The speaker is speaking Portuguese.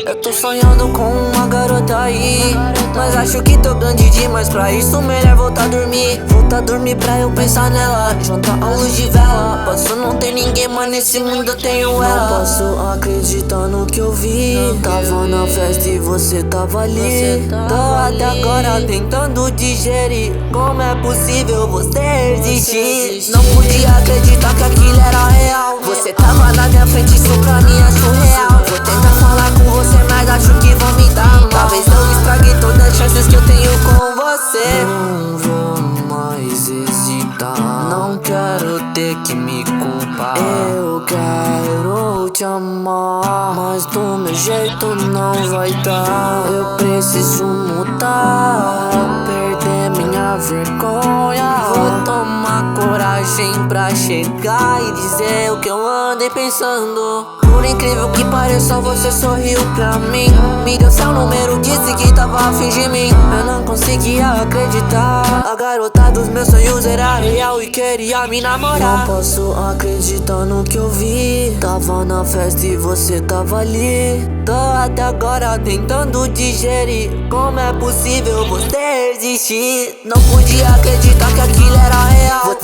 Eu tô sonhando com uma garota aí, mas acho que tô grande demais pra isso. Melhor voltar a dormir. Voltar a dormir pra eu pensar nela. Juntar a luz de vela. Posso não ter ninguém, mas nesse mundo eu tenho ela. Não posso acreditar no que eu vi. Tava na festa e você tava ali. Tô até agora tentando digerir. Como é possível você existir? Não podia acreditar que aquilo era real. Você tava na minha frente, isso pra mim é surreal. Vou tentar falar com você, mas acho que vão me dar mal. Talvez eu estrague todas as chances que eu tenho com você. Não vou mais hesitar. Não quero ter que me culpar. Eu quero te amar, mas do meu jeito não vai dar. Eu preciso mudar, perder minha vergonha. Vou tomar coragem pra chegar e dizer o que eu andei pensando. Por incrível que pareça, você sorriu pra mim. Me deu seu número, disse que tava afim de mim. Eu não conseguia acreditar. A garota dos meus sonhos era real e queria me namorar. Não posso acreditar no que eu vi. Tava na festa e você tava ali. Tô até agora tentando digerir. Como é possível você existir? Não podia acreditar que aquilo era real.